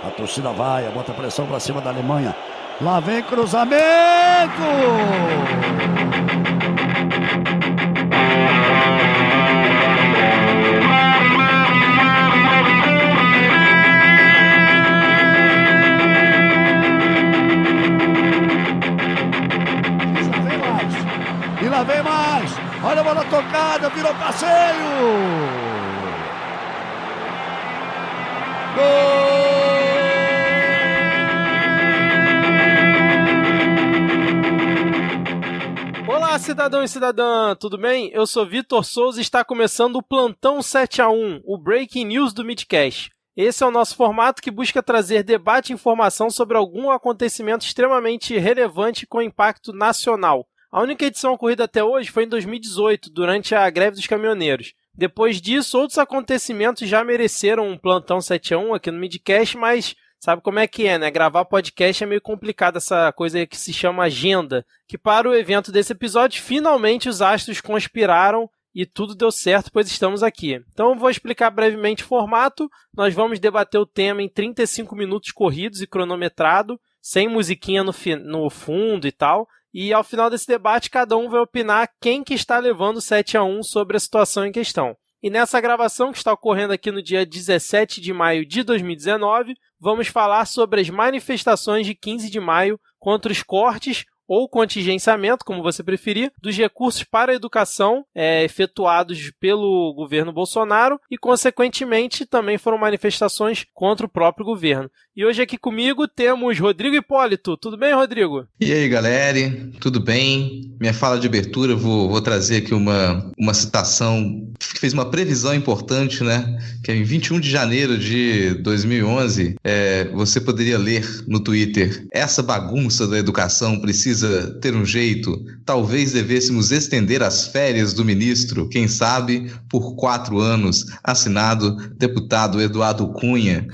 A torcida vai, bota pressão pra cima da Alemanha. Lá vem cruzamento! E lá vem mais! Olha a bola tocada, virou passeio! Gol! Olá, cidadão e cidadã, tudo bem? Eu sou Vitor Souza e está começando o Plantão 7x1, o Breaking News do Midcast. Esse é o nosso formato que busca trazer debate e informação sobre algum acontecimento extremamente relevante com impacto nacional. A única edição ocorrida até hoje foi em 2018, durante a greve dos caminhoneiros. Depois disso, outros acontecimentos já mereceram um Plantão 7x1 aqui no Midcast, mas sabe como é que é, né? Gravar podcast é meio complicado, essa coisa que se chama agenda. Que para o evento desse episódio, finalmente os astros conspiraram e tudo deu certo, pois estamos aqui. Então eu vou explicar brevemente o formato. Nós vamos debater o tema em 35 minutos corridos e cronometrado, sem musiquinha no fundo e tal. E ao final desse debate, cada um vai opinar quem que está levando 7x1 sobre a situação em questão. E nessa gravação, que está ocorrendo aqui no dia 17 de maio de 2019, vamos falar sobre as manifestações de 15 de maio contra os cortes ou contingenciamento, como você preferir, dos recursos para a educação efetuados pelo governo Bolsonaro e, consequentemente, também foram manifestações contra o próprio governo. E hoje aqui comigo temos Rodrigo Hipólito. Tudo bem, Rodrigo? E aí, galera? Tudo bem? Minha fala de abertura, vou trazer aqui uma citação que fez uma previsão importante, né? Que é em 21 de janeiro de 2011, você poderia ler no Twitter: essa bagunça da educação precisa ter um jeito. Talvez devêssemos estender as férias do ministro, quem sabe, por 4 anos. Assinado, deputado Eduardo Cunha.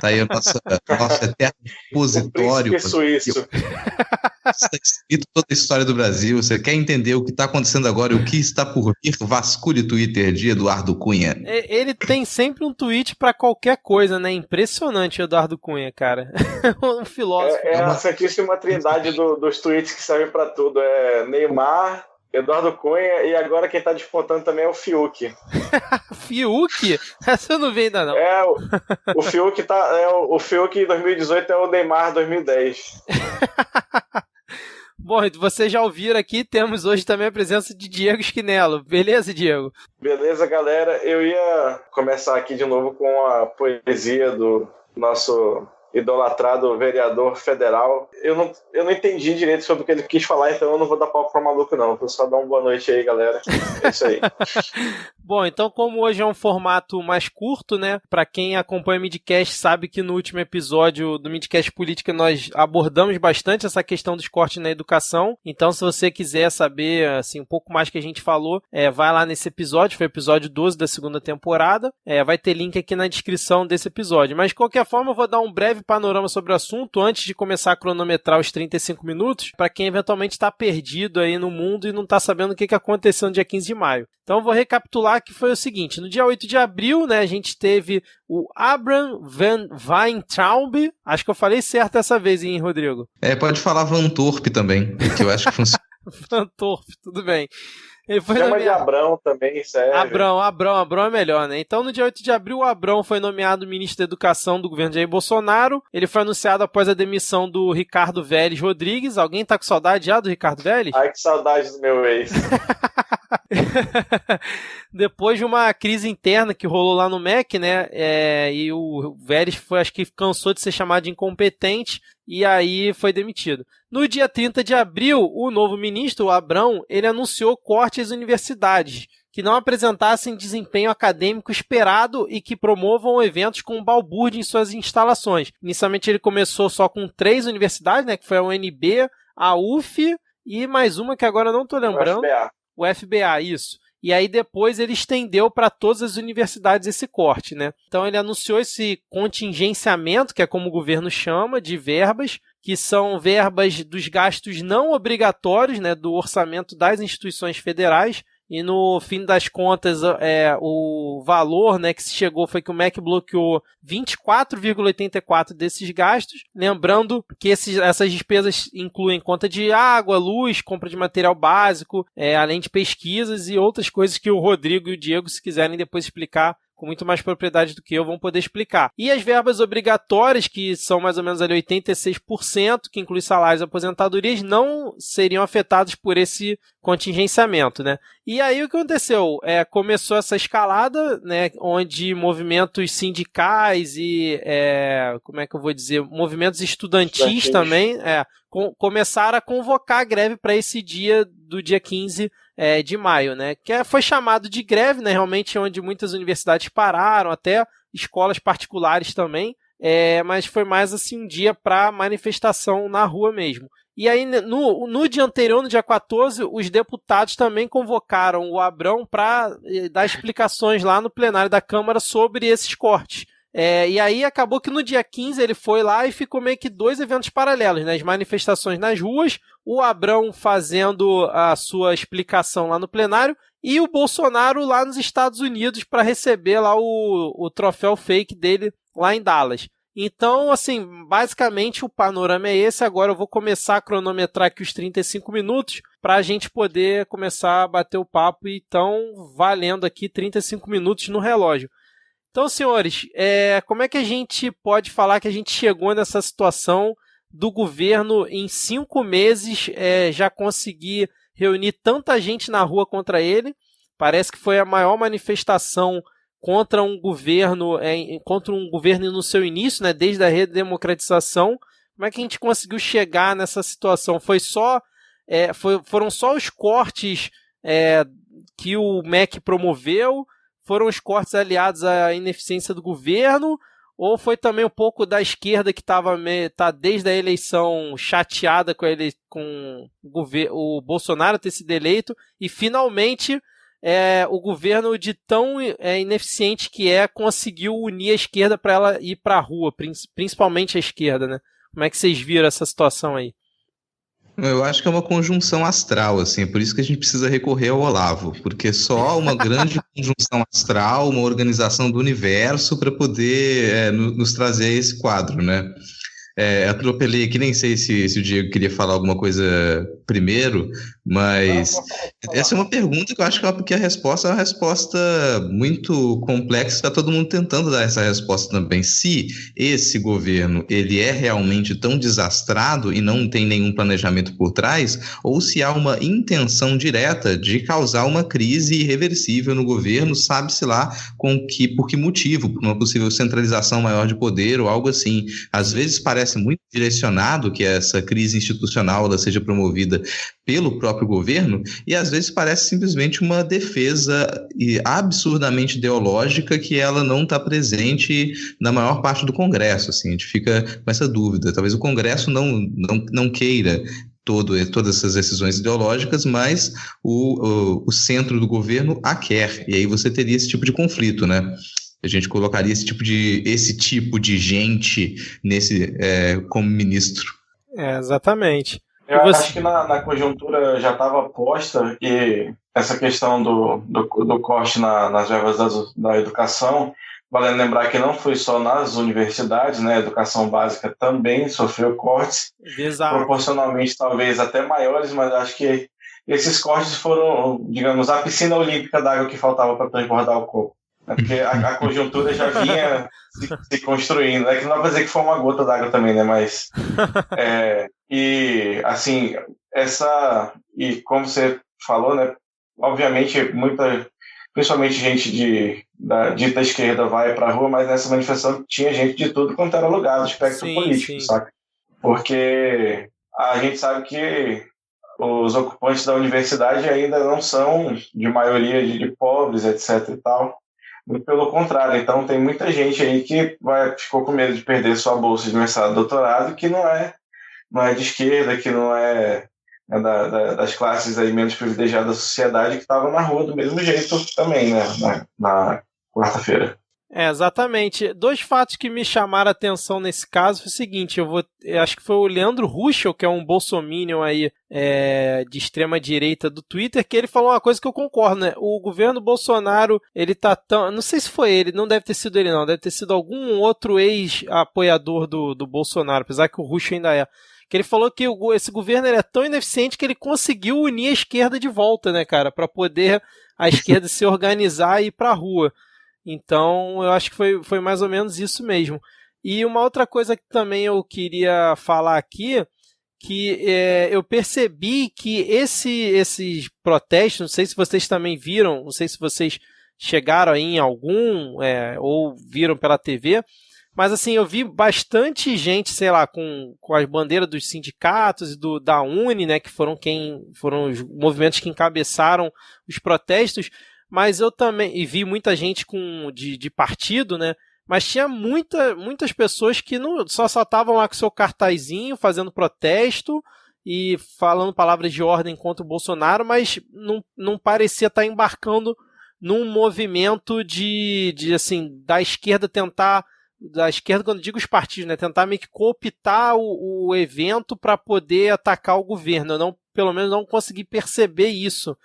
Tá aí a nosso eterno repositório. Suíço. Está escrito toda a história do Brasil. Você quer entender o que está acontecendo agora e o que está por vir? Vasculhe o Twitter de Eduardo Cunha. Ele tem sempre um tweet para qualquer coisa, né? Impressionante o Eduardo Cunha, cara. Um filósofo. É a santíssima trindade dos tweets que servem para tudo. É Neymar, Eduardo Cunha e agora quem tá despontando também é o Fiuk. Fiuk? Essa eu não vi ainda não. O Fiuk o Fiuk em 2018 é o Neymar 2010. Bom, vocês já ouviram aqui, temos hoje também a presença de Diego Schinello. Beleza, Diego? Beleza, galera. Eu ia começar aqui de novo com a poesia do nosso idolatrado vereador federal. Eu não entendi direito sobre o que ele quis falar, então eu não vou dar palco pra maluco não. Vou só dar uma boa noite aí, galera. É isso aí. Bom, então como hoje é um formato mais curto, né? Pra quem acompanha o Midcast sabe que no último episódio do Midcast Política nós abordamos bastante essa questão dos cortes na educação. Então se você quiser saber assim, um pouco mais que a gente falou, vai lá nesse episódio, foi o episódio 12 da segunda temporada. Vai ter link aqui na descrição desse episódio. Mas de qualquer forma eu vou dar um breve panorama sobre o assunto antes de começar a cronometrar os 35 minutos, para quem eventualmente está perdido aí no mundo e não está sabendo o que aconteceu no dia 15 de maio. Então eu vou recapitular que foi o seguinte: no dia 8 de abril, né, a gente teve o Abraham Van Weintraub, acho que eu falei certo dessa vez, hein, Rodrigo? Pode falar Van Torp também, que eu acho que funciona. Van Torp, tudo bem. Ele foi Chama de Abrão também, sério. Abrão é melhor, né? Então, no dia 8 de abril, o Abrão foi nomeado ministro da Educação do governo Jair Bolsonaro. Ele foi anunciado após a demissão do Ricardo Vélez Rodrigues. Alguém tá com saudade já do Ricardo Vélez? Ai, que saudade do meu ex. Depois de uma crise interna que rolou lá no MEC, né? E o Vélez acho que cansou de ser chamado de incompetente e aí foi demitido. No dia 30 de abril, o novo ministro, o Abrão, ele anunciou cortes às universidades que não apresentassem desempenho acadêmico esperado e que promovam eventos com balbúrdia em suas instalações. Inicialmente ele começou só com 3 universidades, né? Que foi a UNB, a UF e mais uma que agora não estou lembrando. O FBA, isso. E aí depois ele estendeu para todas as universidades esse corte, né? Então ele anunciou esse contingenciamento, que é como o governo chama, de verbas, que são verbas dos gastos não obrigatórios, né, do orçamento das instituições federais. e no fim das contas o valor, né, que se chegou foi que o MEC bloqueou 24,84 desses gastos, lembrando que essas despesas incluem conta de água, luz, compra de material básico, além de pesquisas e outras coisas que o Rodrigo e o Diego, se quiserem depois explicar com muito mais propriedade do que eu, vão poder explicar. E as verbas obrigatórias, que são mais ou menos ali 86%, que inclui salários e aposentadorias, não seriam afetados por esse contingenciamento, né? E aí o que aconteceu? Começou essa escalada, né, onde movimentos sindicais e, movimentos estudantis também começaram a convocar a greve para esse dia do dia 15 de maio, né? Que foi chamado de greve, né? Realmente onde muitas universidades pararam, até escolas particulares também, mas foi mais assim um dia para manifestação na rua mesmo. E aí, no dia anterior, no dia 14, os deputados também convocaram o Abrão para dar explicações lá no plenário da Câmara sobre esses cortes. E aí acabou que no dia 15 ele foi lá e ficou meio que 2 eventos paralelos, né? As manifestações nas ruas, o Abrão fazendo a sua explicação lá no plenário e o Bolsonaro lá nos Estados Unidos para receber lá o troféu fake dele lá em Dallas. Então, assim, basicamente o panorama é esse. Agora eu vou começar a cronometrar aqui os 35 minutos para a gente poder começar a bater o papo. Então, valendo aqui 35 minutos no relógio. Então, senhores, como é que a gente pode falar que a gente chegou nessa situação do governo em 5 meses já conseguir reunir tanta gente na rua contra ele? Parece que foi a maior manifestação contra um governo no seu início, né, desde a redemocratização. Como é que a gente conseguiu chegar nessa situação? Foram só os cortes que o MEC promoveu? Foram os cortes aliados à ineficiência do governo? Ou foi também um pouco da esquerda que tá desde a eleição chateada com o Bolsonaro ter sido eleito e finalmente o governo de tão ineficiente que conseguiu unir a esquerda para ela ir para a rua, principalmente a esquerda, né? Como é que vocês viram essa situação aí? Eu acho que é uma conjunção astral, assim, por isso que a gente precisa recorrer ao Olavo, porque só uma grande conjunção astral, uma organização do universo para poder nos trazer esse quadro, né? Atropelei aqui, nem sei se o Diego queria falar alguma coisa primeiro, mas essa é uma pergunta que eu acho que a resposta é uma resposta muito complexa, está todo mundo tentando dar essa resposta também. Se esse governo ele é realmente tão desastrado e não tem nenhum planejamento por trás, ou se há uma intenção direta de causar uma crise irreversível no governo, sabe-se lá por que motivo, por uma possível centralização maior de poder ou algo assim. Às vezes parece muito direcionado que essa crise institucional ela seja promovida pelo próprio governo e às vezes parece simplesmente uma defesa absurdamente ideológica que ela não está presente na maior parte do Congresso. Assim, a gente fica com essa dúvida. Talvez o Congresso não queira todas essas decisões ideológicas, mas o centro do governo a quer. E aí você teria esse tipo de conflito, né? A gente colocaria esse tipo de gente como ministro. Exatamente. Eu acho que na conjuntura já estava posta e essa questão do corte nas verbas da educação, vale lembrar que não foi só nas universidades, né? A educação básica também sofreu cortes, exato, proporcionalmente talvez até maiores, mas acho que esses cortes foram, digamos, a piscina olímpica d'água que faltava para transbordar o copo. Porque a conjuntura já vinha se construindo. É que não dá pra dizer que foi uma gota d'água também, né? Mas. E, assim, e como você falou, né? Obviamente, principalmente gente da dita esquerda vai pra rua, mas nessa manifestação tinha gente de tudo quanto era lugar do espectro político, saca? Porque a gente sabe que os ocupantes da universidade ainda não são de maioria de pobres, etc e tal. Muito pelo contrário, então tem muita gente aí que ficou com medo de perder sua bolsa de mestrado e doutorado, que não é de esquerda, que não é das classes aí menos privilegiadas da sociedade, que estavam na rua do mesmo jeito também, né, na quarta-feira. Exatamente. Dois fatos que me chamaram a atenção nesse caso foi o seguinte, eu acho que foi o Leandro Ruschel, que é um bolsominion aí, de extrema direita do Twitter, que ele falou uma coisa que eu concordo, né? O governo Bolsonaro, ele tá tão... Não sei se foi ele, não deve ter sido ele não, deve ter sido algum outro ex-apoiador do Bolsonaro, apesar que o Ruschel ainda é. Que ele falou que esse governo ele é tão ineficiente que ele conseguiu unir a esquerda de volta, né, cara? Pra poder a esquerda se organizar e ir pra rua. Então, eu acho que foi mais ou menos isso mesmo. E uma outra coisa que também eu queria falar aqui, que eu percebi que esses protestos, não sei se vocês também viram, não sei se vocês chegaram aí em algum, ou viram pela TV, mas assim, eu vi bastante gente, sei lá, com as bandeiras dos sindicatos e da Uni, né, que foram os movimentos que encabeçaram os protestos. Mas eu também vi muita gente de partido, né? Mas tinha muitas pessoas que só estavam lá com seu cartazinho, fazendo protesto e falando palavras de ordem contra o Bolsonaro, mas não parecia estar embarcando num movimento assim, da esquerda tentar, da esquerda, quando eu digo os partidos, né? Tentar meio que cooptar o evento para poder atacar o governo. Eu pelo menos não consegui perceber isso.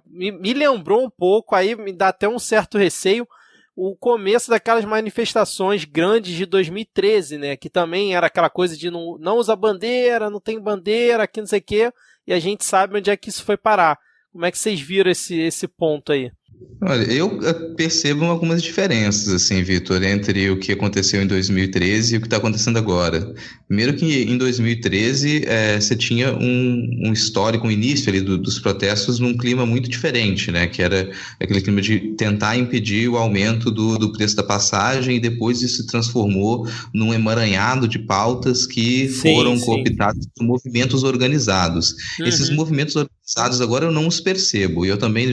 Me lembrou um pouco, aí me dá até um certo receio, o começo daquelas manifestações grandes de 2013, né, que também era aquela coisa de não usa bandeira, não tem bandeira, aqui não sei o quê, e a gente sabe onde é que isso foi parar. Como é que vocês viram esse ponto aí? Olha, eu percebo algumas diferenças, assim, Vitor, entre o que aconteceu em 2013 e o que está acontecendo agora. Primeiro que em 2013 você tinha um histórico, um início ali dos protestos num clima muito diferente, né? Que era aquele clima de tentar impedir o aumento do preço da passagem, e depois isso se transformou num emaranhado de pautas que foram cooptadas por movimentos organizados. Uhum. Esses movimentos organizados agora eu não os percebo, e eu também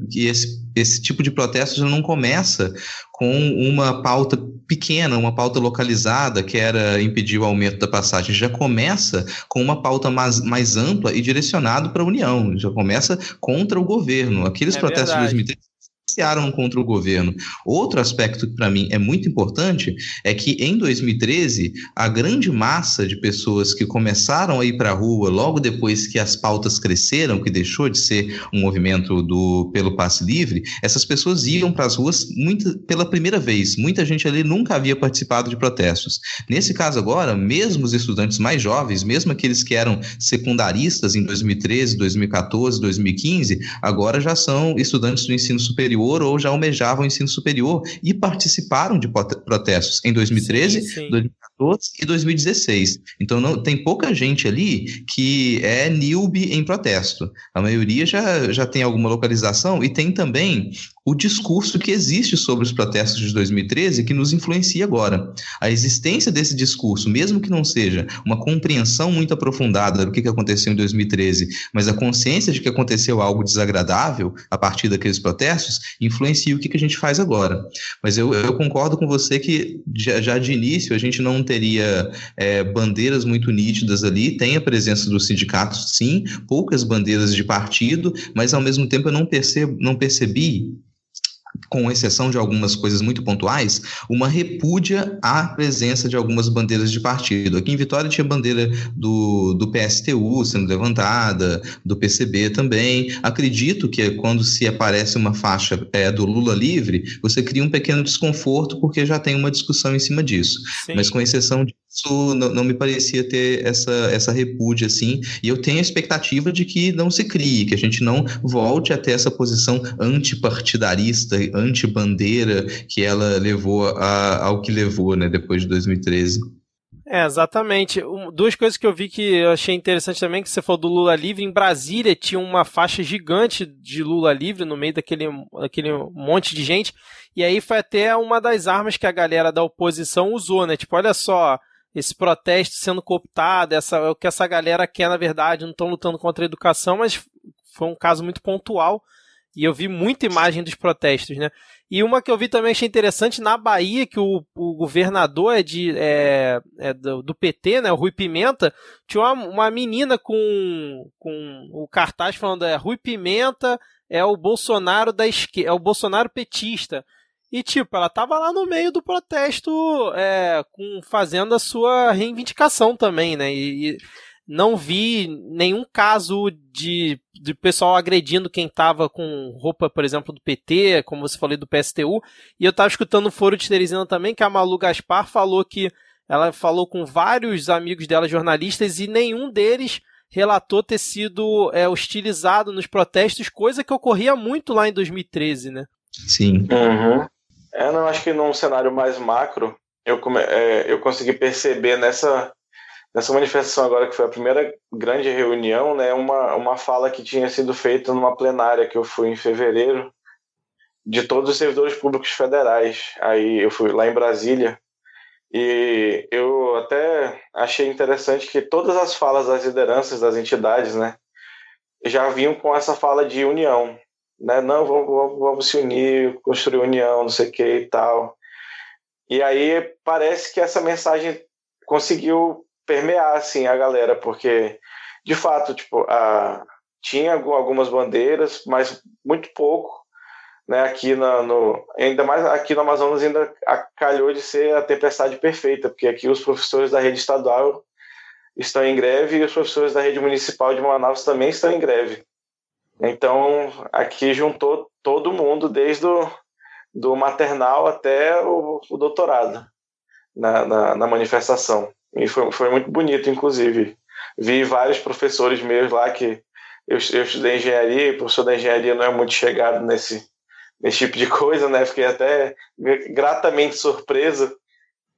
que esse tipo de protesto já não começa com uma pauta pequena, uma pauta localizada, que era impedir o aumento da passagem. Já começa com uma pauta mais ampla e direcionada para a União, já começa contra o governo. Aqueles protestos de 2013 iniciaram contra o governo. Outro aspecto que para mim é muito importante é que em 2013 a grande massa de pessoas que começaram a ir para a rua logo depois que as pautas cresceram, que deixou de ser um movimento pelo passe livre, essas pessoas iam para as ruas pela primeira vez. Muita gente ali nunca havia participado de protestos. Nesse caso agora, mesmo os estudantes mais jovens, mesmo aqueles que eram secundaristas em 2013, 2014, 2015, agora já são estudantes do ensino superior ou já almejavam o ensino superior e participaram de protestos em 2013, 2014 e 2016. Então tem pouca gente ali que é newbie em protesto. A maioria já tem alguma localização e tem também o discurso que existe sobre os protestos de 2013 que nos influencia agora. A existência desse discurso, mesmo que não seja uma compreensão muito aprofundada do que aconteceu em 2013, mas a consciência de que aconteceu algo desagradável a partir daqueles protestos, influencia o que a gente faz agora. Mas eu concordo com você que já de início a gente não teria bandeiras muito nítidas ali, tem a presença dos sindicatos, sim, poucas bandeiras de partido, mas ao mesmo tempo eu não percebi, com exceção de algumas coisas muito pontuais, uma repúdia à presença de algumas bandeiras de partido. Aqui em Vitória tinha bandeira do PSTU sendo levantada, do PCB também. Acredito que quando se aparece uma faixa do Lula livre, você cria um pequeno desconforto porque já tem uma discussão em cima disso. Sim. Mas com exceção disso, não me parecia ter essa repúdia assim, e eu tenho a expectativa de que não se crie, que a gente não volte a ter essa posição antipartidarista, anti-bandeira que ela levou ao que levou, né, depois de 2013. Exatamente. Duas coisas que eu vi que eu achei interessante também, que você falou do Lula livre. Em Brasília tinha uma faixa gigante de Lula livre no meio daquele monte de gente, e aí foi até uma das armas que a galera da oposição usou, né? Tipo, olha só, esse protesto sendo cooptado, o que essa galera quer, na verdade, não estão lutando contra a educação, mas foi um caso muito pontual, e eu vi muita imagem dos protestos, né? E uma que eu vi também, achei interessante, na Bahia, que o governador do PT, né, o Rui Pimenta, tinha uma menina com o cartaz falando, Rui Pimenta é o Bolsonaro da esquerda, é o Bolsonaro petista. E, tipo, ela tava lá no meio do protesto, fazendo a sua reivindicação também, né? E não vi nenhum caso de pessoal agredindo quem tava com roupa, por exemplo, do PT, como você falou, do PSTU. E eu tava escutando o Foro de Teresina também, que a Malu Gaspar falou que ela falou com vários amigos dela, jornalistas, e nenhum deles relatou ter sido hostilizado nos protestos, coisa que ocorria muito lá em 2013, né? Sim. Uhum. Não, acho que num cenário mais macro, eu consegui perceber nessa manifestação agora, que foi a primeira grande reunião, né, uma fala que tinha sido feita numa plenária que eu fui em fevereiro, de todos os servidores públicos federais. Aí eu fui lá em Brasília, e eu até achei interessante que todas as falas das lideranças das entidades, né, já vinham com essa fala de união, né? Não, vamos se unir, construir união, não sei o que e tal. E aí parece que essa mensagem conseguiu permear assim a galera, porque de fato, tipo, tinha algumas bandeiras, mas muito pouco, né? Aqui ainda mais aqui no Amazonas ainda calhou de ser a tempestade perfeita, porque aqui os professores da rede estadual estão em greve e os professores da rede municipal de Manaus também estão em greve. Então, aqui juntou todo mundo, desde do maternal até o doutorado, na manifestação. E foi muito bonito, inclusive. Vi vários professores meus lá, que eu estudei engenharia, e o professor da engenharia não é muito chegado nesse tipo de coisa, né? Fiquei até gratamente surpreso,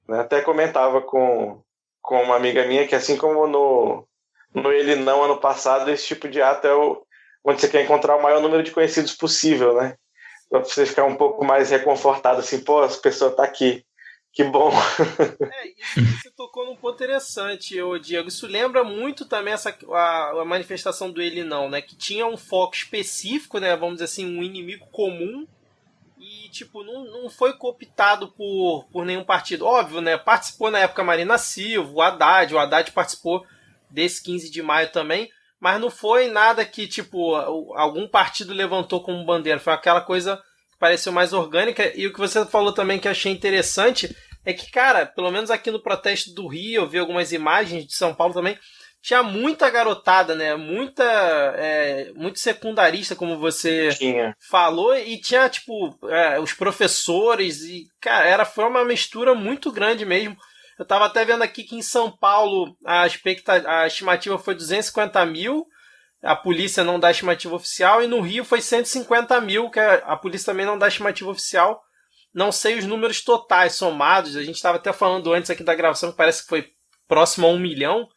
né? Até comentava com uma amiga minha que, assim como no Ele Não, ano passado, esse tipo de ato é onde você quer encontrar o maior número de conhecidos possível, né? Pra você ficar um pouco mais reconfortado, assim, pô, essa pessoa tá aqui, que bom. Isso você tocou num ponto interessante, Diego. Isso lembra muito também a manifestação do Ele Não, né? Que tinha um foco específico, né? Vamos dizer assim, um inimigo comum. E, tipo, não foi cooptado por nenhum partido. Óbvio, né? Participou na época Marina Silva, o Haddad participou desse 15 de maio também. Mas não foi nada que, tipo, algum partido levantou como bandeira. Foi aquela coisa que pareceu mais orgânica. E o que você falou também que eu achei interessante é que, cara, pelo menos aqui no protesto do Rio, eu vi algumas imagens de São Paulo também, tinha muita garotada, né? Muito secundarista, como você falou. E tinha, tipo, os professores. E, cara, foi uma mistura muito grande mesmo. Eu estava até vendo aqui que em São Paulo a estimativa foi 250 mil, a polícia não dá estimativa oficial, e no Rio foi 150 mil, que a polícia também não dá estimativa oficial. Não sei os números totais somados, a gente estava até falando antes aqui da gravação, que parece que foi próximo a 1 milhão,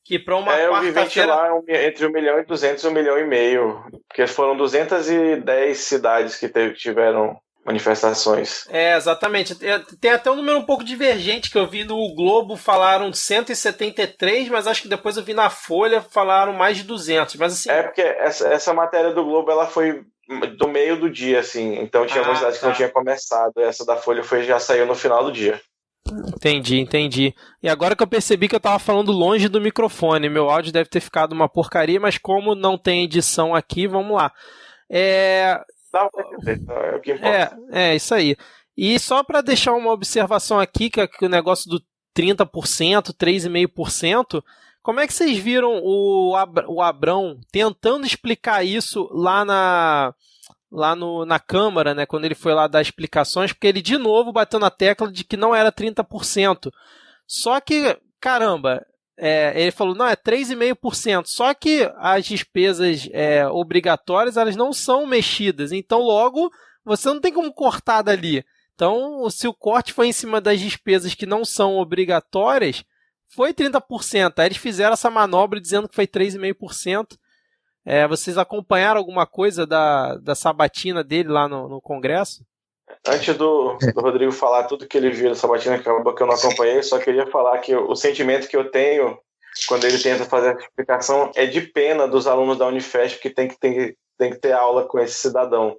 que para uma quarta-feira... Eu vi entre 1 milhão e 200 e 1 milhão e meio, porque foram 210 cidades que tiveram manifestações. Exatamente. Tem até um número um pouco divergente que eu vi no Globo, falaram 173, mas acho que depois eu vi na Folha, falaram mais de 200. Mas assim... porque essa matéria do Globo, ela foi do meio do dia, assim, então tinha algumas cidades que não tinha começado. Essa da Folha já saiu no final do dia. Entendi. E agora que eu percebi que eu tava falando longe do microfone, meu áudio deve ter ficado uma porcaria, mas como não tem edição aqui, vamos lá. É o que importa. Isso aí. E só para deixar uma observação aqui, que o negócio do 30%, 3,5%, como é que vocês viram o Abrão tentando explicar isso lá na Câmara, né, quando ele foi lá dar explicações, porque ele de novo bateu na tecla de que não era 30%. Só que, caramba, ele falou, não, é 3,5%. Só que as despesas obrigatórias, elas não são mexidas. Então, logo, você não tem como cortar dali. Então, se o corte foi em cima das despesas que não são obrigatórias, foi 30%. Aí eles fizeram essa manobra dizendo que foi 3,5%. Vocês acompanharam alguma coisa da sabatina dele lá no Congresso? Antes do Rodrigo falar tudo que ele viu da sabatina, que eu não acompanhei, só queria falar que o sentimento que eu tenho quando ele tenta fazer a explicação é de pena dos alunos da Unifesp que tem que ter aula com esse cidadão.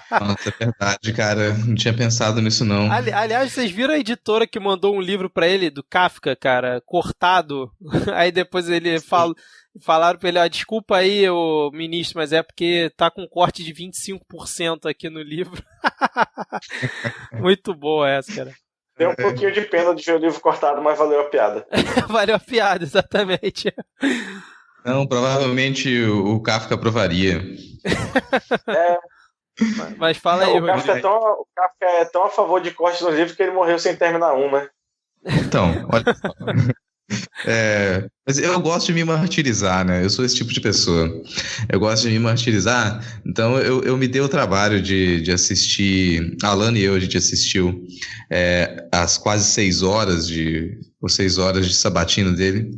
Nossa, é verdade, cara. Não tinha pensado nisso, não. Aliás, vocês viram a editora que mandou um livro pra ele, do Kafka, cara, cortado? Aí depois ele Falaram pra ele, desculpa aí, ô ministro, mas é porque tá com corte de 25% aqui no livro. Muito boa essa, cara. Deu um pouquinho de pena de ver o livro cortado, mas valeu a piada. Valeu a piada, exatamente. Não, provavelmente o Kafka aprovaria. Mas fala aí, o Kafka é tão a favor de corte no livro que ele morreu sem terminar um, né? Então, olha só. Mas eu gosto de me martirizar, né? Eu sou esse tipo de pessoa. Eu gosto de me martirizar, então eu me dei o trabalho de assistir. A Alana e eu, a gente assistiu as quase 6 horas de sabatina dele.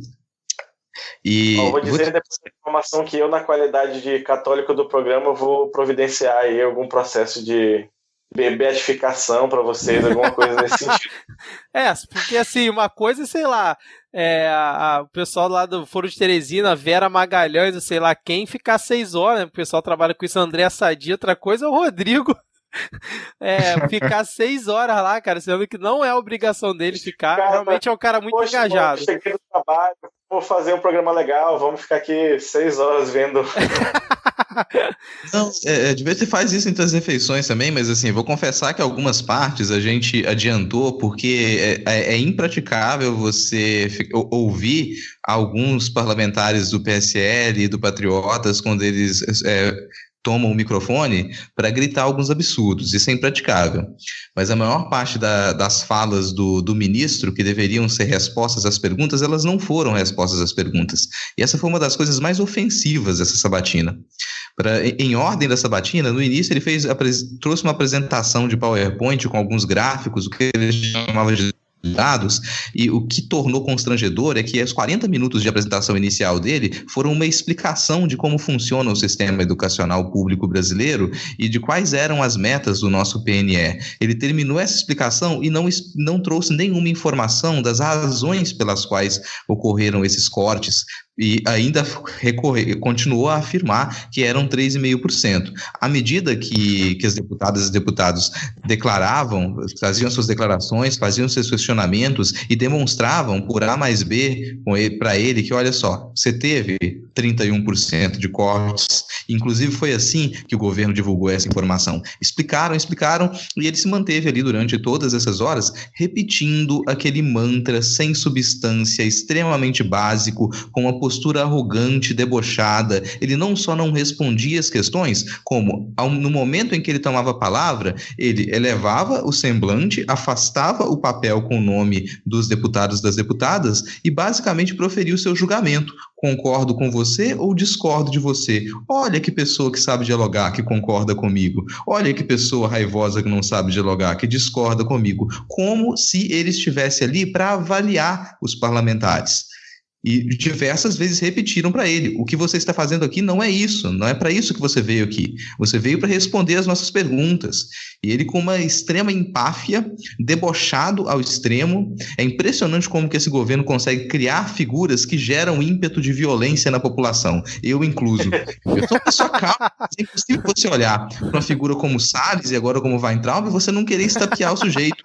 E vou dizer depois da informação que eu, na qualidade de católico do programa, vou providenciar aí algum processo de beatificação para vocês, alguma coisa nesse sentido. Porque assim, uma coisa, sei lá, o pessoal lá do Foro de Teresina, Vera Magalhães, sei lá quem, ficar 6 horas, né? O pessoal trabalha com isso, André Sadia, outra coisa é o Rodrigo. Ficar 6 horas lá, cara, sendo que não é obrigação dele ficar, realmente é um cara muito engajado. Mano, cheguei do trabalho, vou fazer um programa legal, vamos ficar aqui 6 horas vendo. Não, de vez você faz isso entre as refeições também, mas assim, vou confessar que algumas partes a gente adiantou porque é impraticável você ouvir alguns parlamentares do PSL e do Patriotas quando eles tomam o microfone para gritar alguns absurdos. Isso é impraticável. Mas a maior parte das falas do ministro, que deveriam ser respostas às perguntas, elas não foram respostas às perguntas. E essa foi uma das coisas mais ofensivas dessa sabatina. Em ordem da sabatina, no início ele trouxe uma apresentação de PowerPoint com alguns gráficos, o que ele chamava de dados, e o que tornou constrangedor é que os 40 minutos de apresentação inicial dele foram uma explicação de como funciona o sistema educacional público brasileiro e de quais eram as metas do nosso PNE. Ele terminou essa explicação e não trouxe nenhuma informação das razões pelas quais ocorreram esses cortes, e ainda continuou a afirmar que eram 3,5%. À medida que as deputadas e deputados declaravam, faziam suas declarações, faziam seus questionamentos e demonstravam por A mais B para ele que, olha só, você teve 31% de cortes, inclusive foi assim que o governo divulgou essa informação. Explicaram, e ele se manteve ali durante todas essas horas, repetindo aquele mantra sem substância, extremamente básico, com uma postura arrogante, debochada. Ele não só não respondia as questões, como no momento em que ele tomava a palavra, ele elevava o semblante, afastava o papel com o nome dos deputados e das deputadas e basicamente proferiu seu julgamento. Concordo com você ou discordo de você? Olha que pessoa que sabe dialogar, que concorda comigo. Olha que pessoa raivosa que não sabe dialogar, que discorda comigo. Como se ele estivesse ali para avaliar os parlamentares. E diversas vezes repetiram para ele: o que você está fazendo aqui não é isso, não é para isso que você veio aqui. Você veio para responder as nossas perguntas. E ele, com uma extrema empáfia, debochado ao extremo. É impressionante como que esse governo consegue criar figuras que geram ímpeto de violência na população. Eu incluso. Eu sou uma pessoa calma, é impossível você olhar para uma figura como Salles e agora como Weintraub e você não querer estapear o sujeito.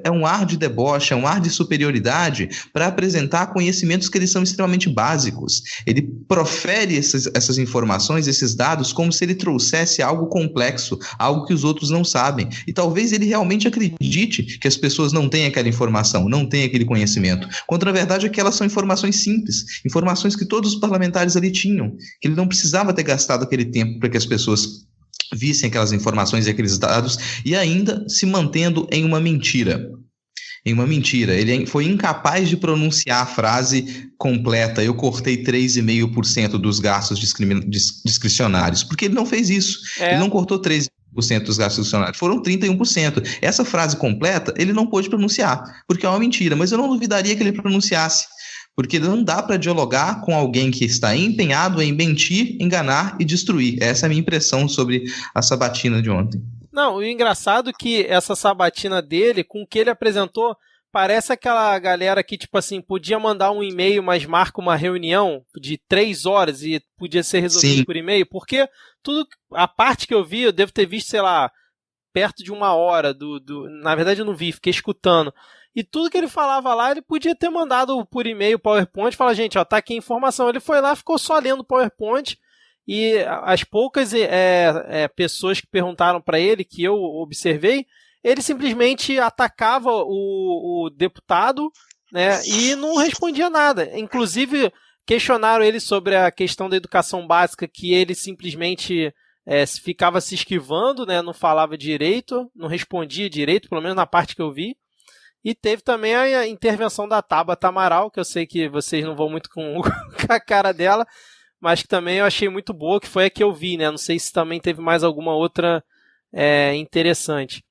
É um ar de deboche, é um ar de superioridade para apresentar conhecimentos que eles são extremamente básicos. Ele profere essas informações, esses dados, como se ele trouxesse algo complexo, algo que os outros não sabem. E talvez ele realmente acredite que as pessoas não têm aquela informação, não têm aquele conhecimento, quando na verdade aquelas são informações simples, informações que todos os parlamentares ali tinham, que ele não precisava ter gastado aquele tempo para que as pessoas vissem aquelas informações e aqueles dados, e ainda se mantendo em uma mentira. Ele foi incapaz de pronunciar a frase completa: eu cortei 3,5% dos gastos discricionários, porque ele não fez isso. Ele não cortou 3% dos gastos discricionários, foram 31%. Essa frase completa ele não pôde pronunciar, porque é uma mentira, mas eu não duvidaria que ele pronunciasse, porque não dá para dialogar com alguém que está empenhado em mentir, enganar e destruir. Essa é a minha impressão sobre a sabatina de ontem. Não, o engraçado é que essa sabatina dele, com o que ele apresentou, parece aquela galera que, tipo assim, podia mandar um e-mail, mas marca uma reunião de 3 horas e podia ser resolvido por e-mail, porque a parte que eu vi, eu devo ter visto, sei lá, perto de 1 hora, na verdade eu não vi, fiquei escutando. E tudo que ele falava lá, ele podia ter mandado por e-mail, PowerPoint, falar, gente, ó, tá aqui a informação. Ele foi lá, ficou só lendo o PowerPoint, e as poucas pessoas que perguntaram para ele, que eu observei, ele simplesmente atacava o deputado, né, e não respondia nada. Inclusive, questionaram ele sobre a questão da educação básica, que ele simplesmente ficava se esquivando, né, não falava direito, não respondia direito, pelo menos na parte que eu vi. E teve também a intervenção da Tabata Amaral, que eu sei que vocês não vão muito com a cara dela, mas que também eu achei muito boa, que foi a que eu vi, né? Não sei se também teve mais alguma outra interessante.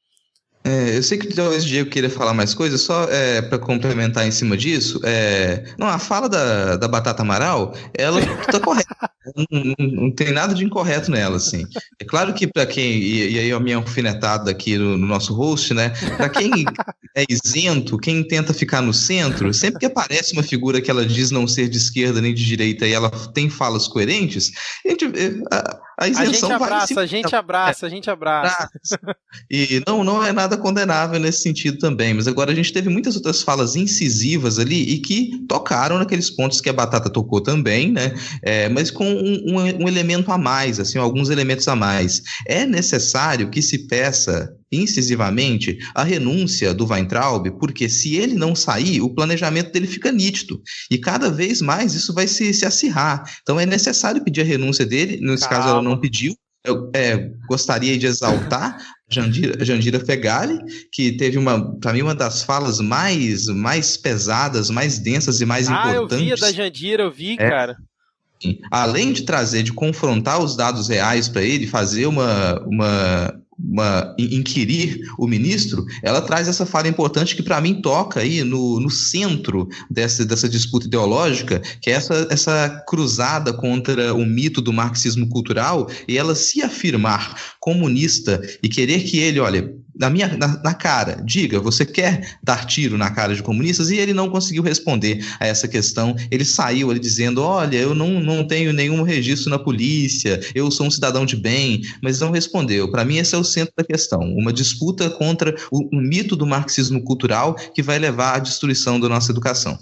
Eu sei que talvez o Diego queira falar mais coisas, só para complementar em cima disso. Não, a fala da Batata Amaral, ela tá correta. Não tem nada de incorreto nela, assim. É claro que para quem, e aí a minha alfinetada aqui no nosso host, né? Para quem é isento, quem tenta ficar no centro, sempre que aparece uma figura que ela diz não ser de esquerda nem de direita e ela tem falas coerentes, a isenção a gente abraça. E não é nada condenável nesse sentido também, mas agora a gente teve muitas outras falas incisivas ali e que tocaram naqueles pontos que a Batata tocou também, né? Mas com um elemento a mais, assim, alguns elementos a mais. É necessário que se peça incisivamente a renúncia do Weintraub, porque se ele não sair, o planejamento dele fica nítido, e cada vez mais isso vai se acirrar. Então é necessário pedir a renúncia dele, nesse caso ela não pediu. Eu gostaria de exaltar Jandira Fegali, que teve para mim uma das falas mais pesadas, mais densas e mais importantes. Eu vi a da Jandira, eu vi, cara. Além de confrontar os dados reais para ele, fazer inquirir o ministro, ela traz essa fala importante que para mim toca aí no centro dessa disputa ideológica, que é essa cruzada contra o mito do marxismo cultural, e ela se afirmar comunista e querer que ele, olha, na cara, diga, você quer dar tiro na cara de comunistas? E ele não conseguiu responder a essa questão. Ele saiu ali dizendo, olha, eu não tenho nenhum registro na polícia, eu sou um cidadão de bem, mas não respondeu. Para mim esse é o centro da questão, uma disputa contra o mito do marxismo cultural que vai levar à destruição da nossa educação.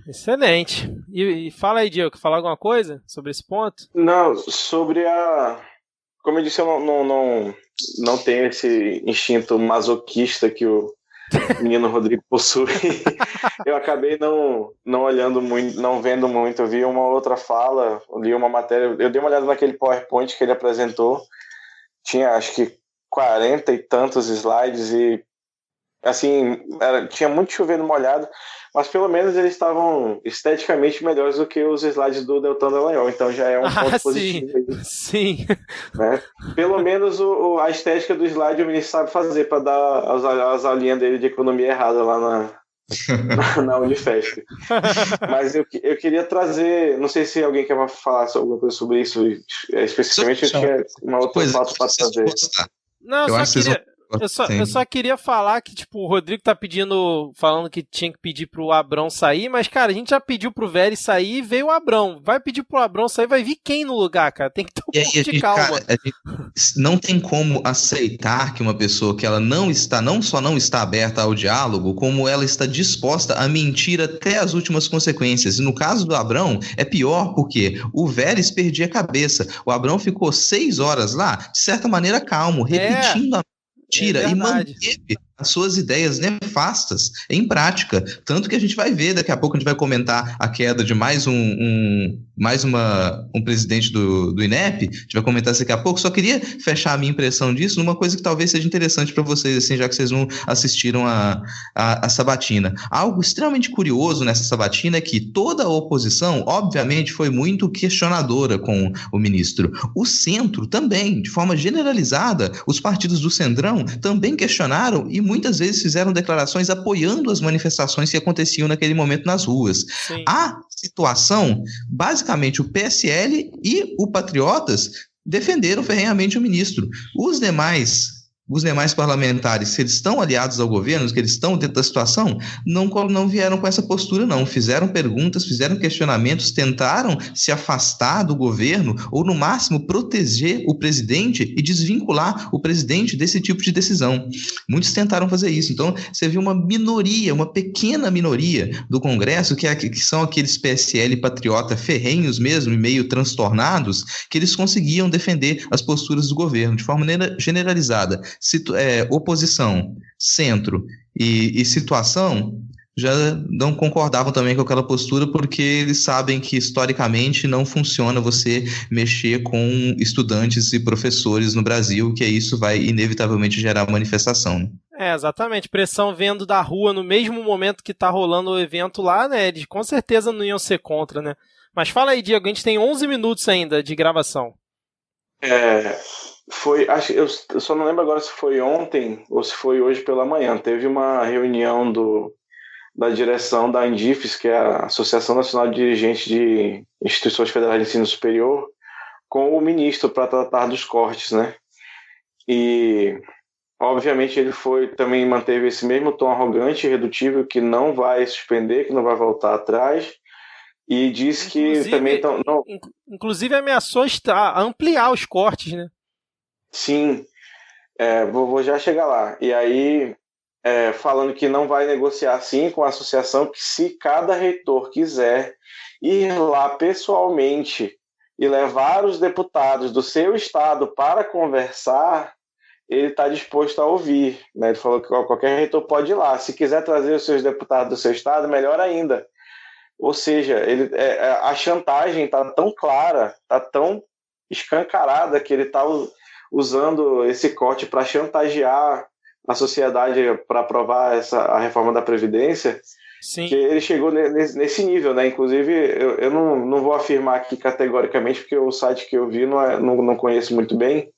Excelente. E fala aí, Diego, quer falar alguma coisa sobre esse ponto? Não, sobre como eu disse, eu não tenho esse instinto masoquista que o menino Rodrigo possui. Eu acabei não olhando muito, não vendo muito. Eu vi uma outra fala, li uma matéria, eu dei uma olhada naquele PowerPoint que ele apresentou. Tinha acho que 40 e tantos slides e assim, tinha muito chovendo molhado, mas pelo menos eles estavam esteticamente melhores do que os slides do Deltan Dallagnol, então já é um ponto positivo. Sim. Né? Pelo menos a estética do slide o ministro sabe fazer para dar as aulinhas dele de economia errada lá na Unifesp. Mas eu queria trazer, não sei se alguém quer falar alguma coisa sobre isso especificamente, eu tinha uma outra pauta para trazer. Não, eu só queria falar que, tipo, o Rodrigo tá falando que tinha que pedir pro Abrão sair, mas, cara, a gente já pediu pro Vélez sair e veio o Abrão. Vai pedir pro Abrão sair, vai vir quem no lugar, cara? Tem que ter um pouco de calma. Cara, não tem como aceitar que uma pessoa que ela não só não está aberta ao diálogo, como ela está disposta a mentir até as últimas consequências. E no caso do Abrão, é pior porque o Vélez perdia a cabeça. O Abrão ficou 6 horas lá, de certa maneira calmo, repetindo a mentira e manteve as suas ideias nefastas em prática. Tanto que a gente vai ver, daqui a pouco a gente vai comentar a queda de mais um presidente do INEP, a gente vai comentar isso daqui a pouco. Só queria fechar a minha impressão disso numa coisa que talvez seja interessante para vocês, assim, já que vocês não assistiram a sabatina. Algo extremamente curioso nessa sabatina é que toda a oposição, obviamente, foi muito questionadora com o ministro. O centro também, de forma generalizada, os partidos do Centrão também questionaram e muitas vezes fizeram declarações apoiando as manifestações que aconteciam naquele momento nas ruas. Sim. A situação, basicamente, o PSL e o Patriotas defenderam ferrenhamente o ministro. Os demais os demais parlamentares, se eles estão aliados ao governo, que eles estão dentro da situação, não vieram com essa postura, não. Fizeram perguntas, fizeram questionamentos, tentaram se afastar do governo ou, no máximo, proteger o presidente e desvincular o presidente desse tipo de decisão. Muitos tentaram fazer isso. Então, você viu uma minoria, uma pequena minoria do Congresso, que são aqueles PSL patriota ferrenhos mesmo, e meio transtornados, que eles conseguiam defender as posturas do governo de forma generalizada. Oposição, centro e situação já não concordavam também com aquela postura, porque eles sabem que historicamente não funciona você mexer com estudantes e professores no Brasil, que isso vai inevitavelmente gerar manifestação. Exatamente, pressão vindo da rua no mesmo momento que tá rolando o evento lá, né, eles com certeza não iam ser contra, né. Mas fala aí, Diego, a gente tem 11 minutos ainda de gravação. Eu só não lembro agora se foi ontem ou se foi hoje pela manhã. Teve uma reunião da direção da ANDIFES, que é a Associação Nacional de Dirigentes de Instituições Federais de Ensino Superior, com o ministro para tratar dos cortes, né? E, obviamente, ele também manteve esse mesmo tom arrogante e redutível, que não vai suspender, que não vai voltar atrás, e disse que também... Inclusive ameaçou ampliar os cortes, né? Sim, vou já chegar lá. E aí, falando que não vai negociar sim com a associação, que se cada reitor quiser ir lá pessoalmente e levar os deputados do seu estado para conversar, ele está disposto a ouvir, né? Ele falou que qualquer reitor pode ir lá. Se quiser trazer os seus deputados do seu estado, melhor ainda. Ou seja, a chantagem está tão clara, está tão escancarada, que ele está usando esse corte para chantagear a sociedade para aprovar a reforma da Previdência. Sim. Que ele chegou nesse nível, né? Inclusive, eu não vou afirmar aqui categoricamente, porque o site que eu vi não conheço muito bem,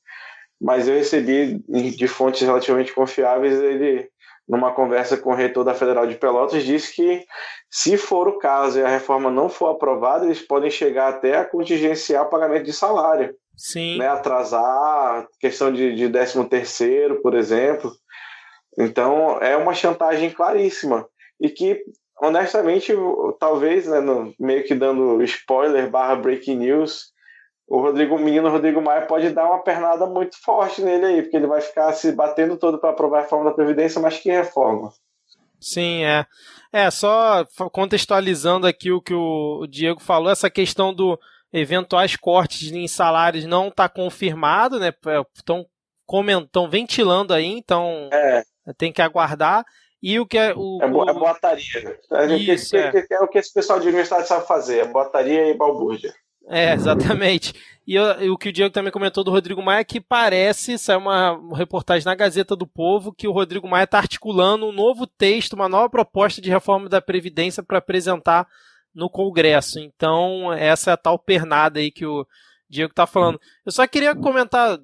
mas eu recebi de fontes relativamente confiáveis, ele, numa conversa com o reitor da Federal de Pelotas, disse que, se for o caso e a reforma não for aprovada, eles podem chegar até a contingenciar o pagamento de salário. Sim. Né? Atrasar, questão de 13º, por exemplo. Então, é uma chantagem claríssima. E que, honestamente, talvez, né, meio que dando spoiler / breaking news, o menino Rodrigo Maia pode dar uma pernada muito forte nele aí, porque ele vai ficar se batendo todo para aprovar a reforma da Previdência, mas que reforma? Sim, só contextualizando aqui o que o Diego falou, essa questão do eventuais cortes em salários não está confirmado, né? Estão ventilando aí, então tem que aguardar. E o que é boataria. Isso, é o que esse pessoal de universidade sabe fazer, é boataria e balbúrdia. Exatamente. E o que o Diego também comentou do Rodrigo Maia, que parece, saiu uma reportagem na Gazeta do Povo, que o Rodrigo Maia está articulando um novo texto, uma nova proposta de reforma da Previdência para apresentar no Congresso. Então, essa é a tal pernada aí que o Diego está falando. Eu só queria comentar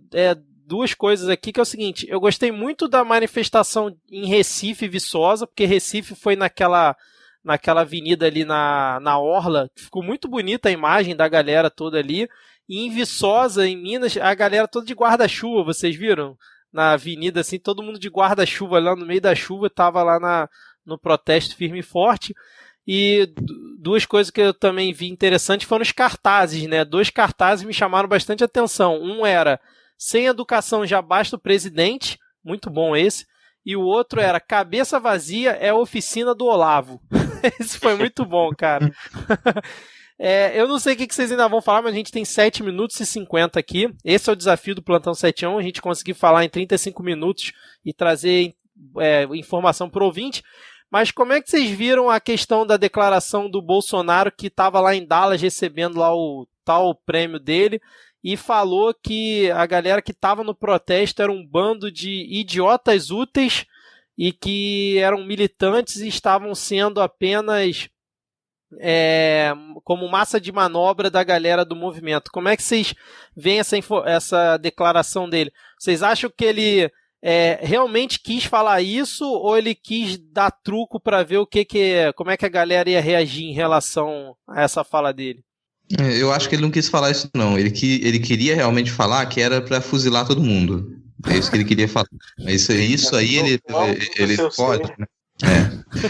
duas coisas aqui, que é o seguinte: eu gostei muito da manifestação em Recife, Viçosa, porque Recife foi naquela avenida ali na Orla, que ficou muito bonita a imagem da galera toda ali. E em Viçosa, em Minas, a galera toda de guarda-chuva, vocês viram? Na avenida, assim, todo mundo de guarda-chuva lá no meio da chuva, estava lá no protesto firme e forte. E duas coisas que eu também vi interessantes foram os cartazes, né? 2 cartazes me chamaram bastante atenção. Um era: sem educação já basta o presidente, muito bom esse. E o outro era: cabeça vazia é a oficina do Olavo. Esse foi muito bom, cara. Eu não sei o que vocês ainda vão falar, mas a gente tem 7 minutos e 50 aqui. Esse é o desafio do Plantão 71, a gente conseguir falar em 35 minutos e trazer informação para o ouvinte. Mas como é que vocês viram a questão da declaração do Bolsonaro, que estava lá em Dallas recebendo lá o tal prêmio dele, e falou que a galera que estava no protesto era um bando de idiotas úteis e que eram militantes e estavam sendo apenas como massa de manobra da galera do movimento? Como é que vocês veem essa declaração dele? Vocês acham que ele realmente quis falar isso, ou ele quis dar truco para ver como é que a galera ia reagir em relação a essa fala dele? Eu acho que ele não quis falar isso, não. Ele queria realmente falar que era para fuzilar todo mundo. É isso que ele queria falar. Mas isso aí ele pode, né?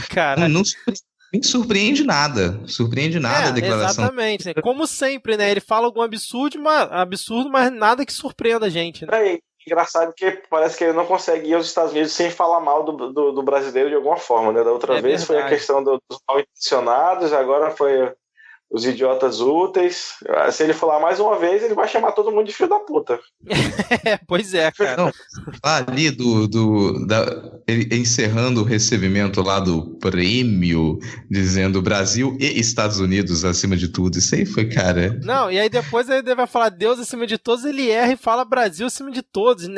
Cara, Não surpreende nada. Surpreende nada a declaração. Exatamente, né? Como sempre, né? Ele fala algum absurdo, mas nada que surpreenda a gente, né? É engraçado que parece que ele não consegue ir aos Estados Unidos sem falar mal do brasileiro de alguma forma, né? Da outra vez foi a questão dos mal intencionados, agora foi os idiotas úteis. Se ele falar mais uma vez, ele vai chamar todo mundo de filho da puta. Pois é, cara. Não, ali ele encerrando o recebimento lá do prêmio, dizendo Brasil e Estados Unidos acima de tudo. Isso aí foi, cara. Não, e aí depois ele vai falar Deus acima de todos, ele erra e fala Brasil acima de todos.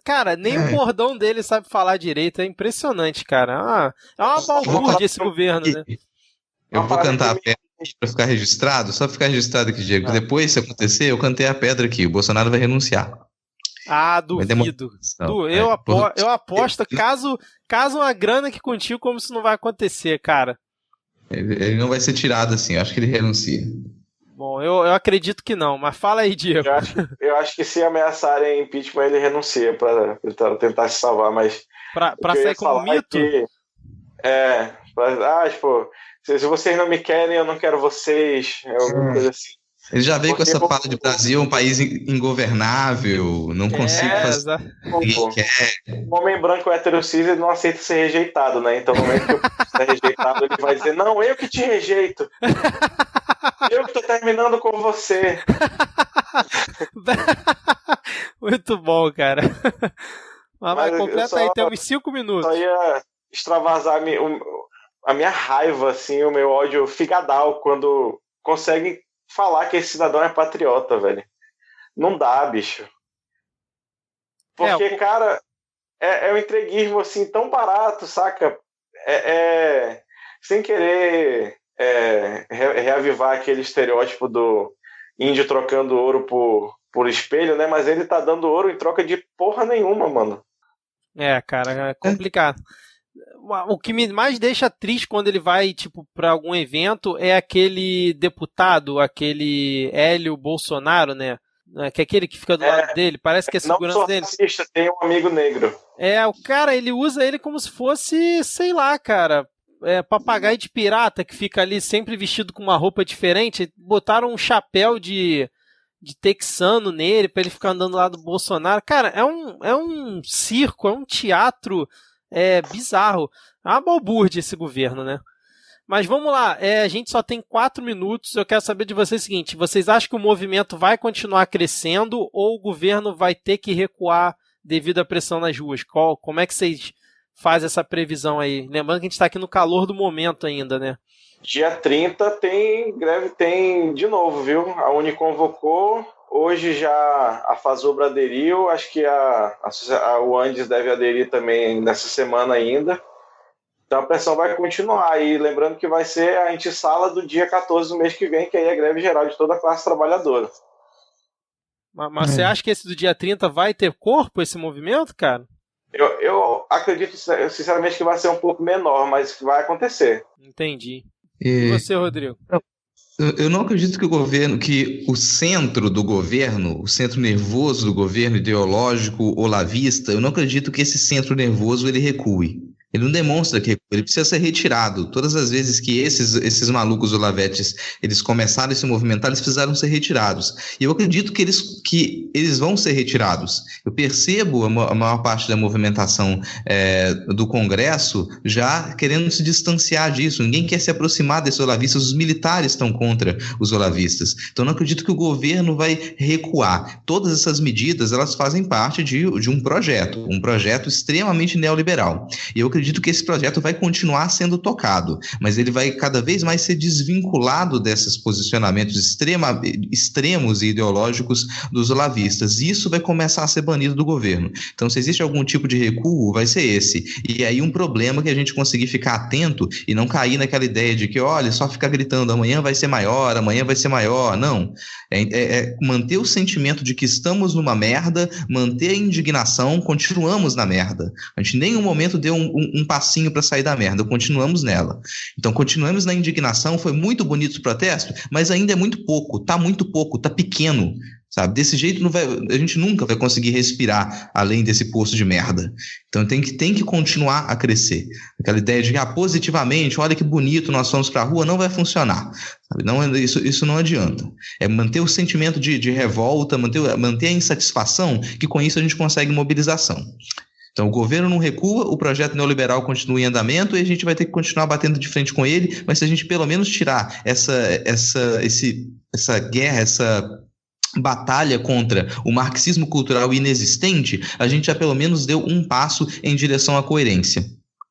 Cara, nem o bordão dele sabe falar direito. É impressionante, cara. É uma balbúrdia esse governo, né? Eu vou cantar a pedra aqui pra ficar registrado, só ficar registrado aqui, Diego. Depois, se acontecer, eu cantei a pedra aqui. O Bolsonaro vai renunciar. Duvido. Eu aposto, caso uma grana aqui contigo, como isso não vai acontecer, cara. Ele não vai ser tirado assim, eu acho que ele renuncia. Bom, eu acredito que não, mas fala aí, Diego. Eu acho que se ameaçarem impeachment, ele renuncia pra tentar se salvar, mas... Pra sair como mito? Se vocês não me querem, eu não quero vocês. É alguma coisa assim. Ele já veio com essa fala de Brasil, um país ingovernável, não consigo fazer. Ninguém quer. O homem branco heterocis, ele não aceita ser rejeitado, né? Então, no momento que eu ser rejeitado, ele vai dizer: não, eu que te rejeito. Eu que tô terminando com você. Muito bom, cara. Mas completa aí, tem uns 5 minutos. Só ia extravasar a minha raiva, assim, o meu ódio figadal quando conseguem falar que esse cidadão é patriota, velho. Não dá, bicho. Porque, cara, é um entreguismo, assim, tão barato, saca? Sem querer reavivar aquele estereótipo do índio trocando ouro por espelho, né? Mas ele tá dando ouro em troca de porra nenhuma, mano. Cara, é complicado. O que me mais deixa triste quando ele vai, tipo, pra algum evento é aquele deputado, aquele Hélio Bolsonaro, né? Que é aquele que fica do lado dele, parece que é segurança dele. Racista, tem um amigo negro. O cara, ele usa ele como se fosse, sei lá, cara, papagaio de pirata que fica ali sempre vestido com uma roupa diferente. Botaram um chapéu de texano nele pra ele ficar andando lá do Bolsonaro. Cara, é um circo, é um teatro bizarro. É uma balbúrdia esse governo, né? Mas vamos lá, a gente só tem 4 minutos. Eu quero saber de vocês o seguinte: vocês acham que o movimento vai continuar crescendo ou o governo vai ter que recuar devido à pressão nas ruas? Como é que vocês fazem essa previsão aí? Lembrando que a gente está aqui no calor do momento ainda, né? Dia 30 tem greve, tem de novo, viu? A Uni convocou, hoje já a Fasobra aderiu, acho que o Andes deve aderir também nessa semana ainda. Então a pressão vai continuar. E lembrando que vai ser a antessala do dia 14 do mês que vem, que aí é a greve geral de toda a classe trabalhadora. Mas você acha que esse do dia 30 vai ter corpo, esse movimento, cara? Eu acredito, sinceramente, que vai ser um pouco menor, mas vai acontecer. Entendi. E você, Rodrigo? Eu não acredito que o centro do governo, o centro nervoso do governo ideológico olavista, eu não acredito que esse centro nervoso ele recue. Ele não demonstra que ele precisa ser retirado. Todas as vezes que esses malucos olavetes eles começaram a se movimentar, eles precisaram ser retirados. E eu acredito que eles vão ser retirados. Eu percebo a maior parte da movimentação do Congresso já querendo se distanciar disso. Ninguém quer se aproximar desses olavistas. Os militares estão contra os olavistas. Então eu não acredito que o governo vai recuar. Todas essas medidas elas fazem parte de um projeto extremamente neoliberal. E eu acredito que esse projeto vai continuar sendo tocado, mas ele vai cada vez mais ser desvinculado desses posicionamentos extremos e ideológicos dos olavistas. Isso vai começar a ser banido do governo. Então, se existe algum tipo de recuo, vai ser esse. E aí um problema que a gente conseguir ficar atento e não cair naquela ideia de que, olha, só ficar gritando, amanhã vai ser maior, amanhã vai ser maior. Não. Manter o sentimento de que estamos numa merda, manter a indignação, continuamos na merda. A gente em nenhum momento deu um passinho para sair da merda, continuamos nela. Então continuamos na indignação, foi muito bonito o protesto, mas ainda é muito pouco, tá pequeno. sabe? Desse jeito a gente nunca vai conseguir respirar além desse poço de merda. Então tem que continuar a crescer. Aquela ideia de positivamente, olha que bonito, nós fomos para a rua, não vai funcionar. Sabe? Não, isso não adianta. É manter o sentimento de revolta, manter a insatisfação, que com isso a gente consegue mobilização. Então o governo não recua, o projeto neoliberal continua em andamento e a gente vai ter que continuar batendo de frente com ele, mas se a gente pelo menos tirar essa guerra, essa batalha contra o marxismo cultural inexistente, a gente já pelo menos deu um passo em direção à coerência.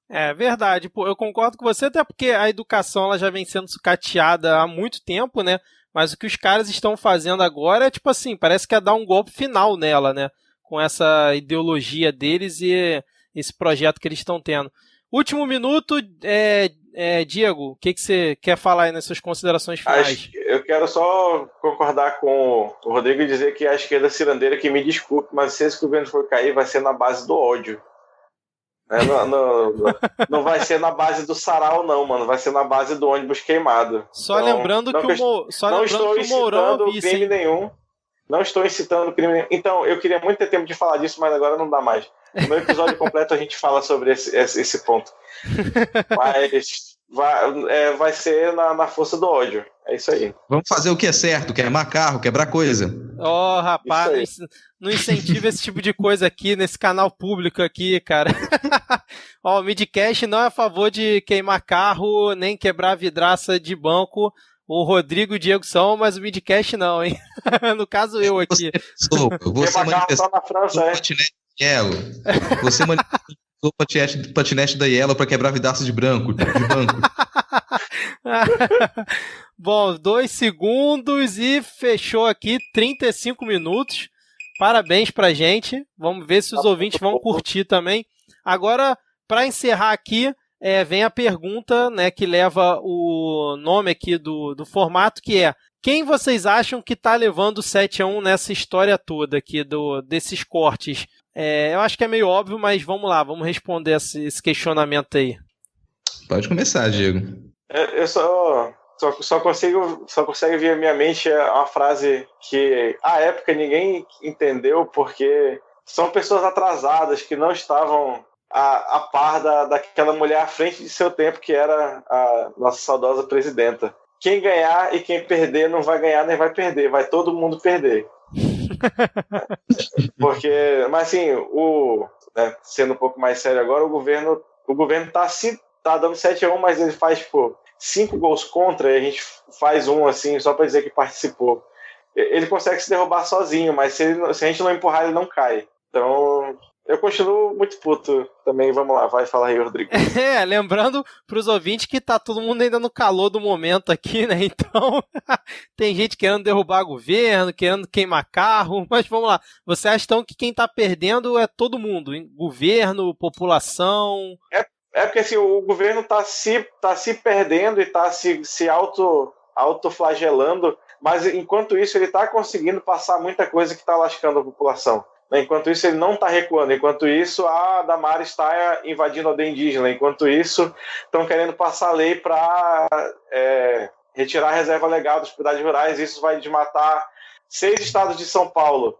É verdade, pô, eu concordo com você, até porque a educação ela já vem sendo sucateada há muito tempo, né? Mas o que os caras estão fazendo agora é tipo assim, parece que é dar um golpe final nela, né? Com essa ideologia deles e esse projeto que eles estão tendo. Último minuto, Diego, o que você quer falar aí nas suas considerações finais? Eu quero só concordar com o Rodrigo e dizer que a esquerda cirandeira, que me desculpe, mas se esse governo for cair, vai ser na base do ódio. Não vai ser na base do sarau, não, mano. Vai ser na base do ônibus queimado. Só então, lembrando que o Mourão é vice, crime nenhum. Não estou incitando crime nenhum. Então, eu queria muito ter tempo de falar disso, mas agora não dá mais. No episódio completo a gente fala sobre esse ponto. Mas vai ser na força do ódio. É isso aí. Vamos fazer o que é certo, queimar carro, quebrar coisa. Rapaz, não incentiva esse tipo de coisa aqui nesse canal público aqui, cara. O Midcast não é a favor de queimar carro, nem quebrar vidraça de banco. O Rodrigo e o Diego são, mas o Midcast não, hein? No caso, eu aqui. Você manifestou patinete da Yellow. Você manifestou patinete da Yellow para quebrar vidraça de banco. Bom, 2 segundos e fechou aqui 35 minutos. Parabéns pra gente. Vamos ver se os ouvintes vão curtir também. Agora, para encerrar aqui, vem a pergunta, né, que leva o nome aqui do formato, que é: quem vocês acham que está levando o 7-1 nessa história toda aqui, desses cortes? Eu acho que é meio óbvio, mas vamos lá, vamos responder esse questionamento aí. Pode começar, Diego. Eu só consigo vir à minha mente uma frase que, à época, ninguém entendeu, porque são pessoas atrasadas que não estavam a par daquela mulher à frente de seu tempo, que era a nossa saudosa presidenta. Quem ganhar e quem perder não vai ganhar nem vai perder, vai todo mundo perder. Mas assim, sendo um pouco mais sério agora, o governo tá dando 7-1, mas ele faz 5 gols contra, e a gente faz um assim, só para dizer que participou. Ele consegue se derrubar sozinho, mas se a gente não empurrar, ele não cai. Então, eu continuo muito puto também. Vamos lá, vai falar aí, Rodrigo. Lembrando pros ouvintes que tá todo mundo ainda no calor do momento aqui, né? Então, tem gente querendo derrubar governo, querendo queimar carro, mas vamos lá. Você acha então que quem tá perdendo é todo mundo? Hein? Governo, população? Porque assim, o governo tá se perdendo e tá se autoflagelando, mas enquanto isso ele tá conseguindo passar muita coisa que tá lascando a população. Enquanto isso, ele não está recuando. Enquanto isso, a Damares está invadindo a aldeia indígena. Enquanto isso, estão querendo passar a lei para retirar a reserva legal das propriedades rurais. Isso vai desmatar 6 estados de São Paulo.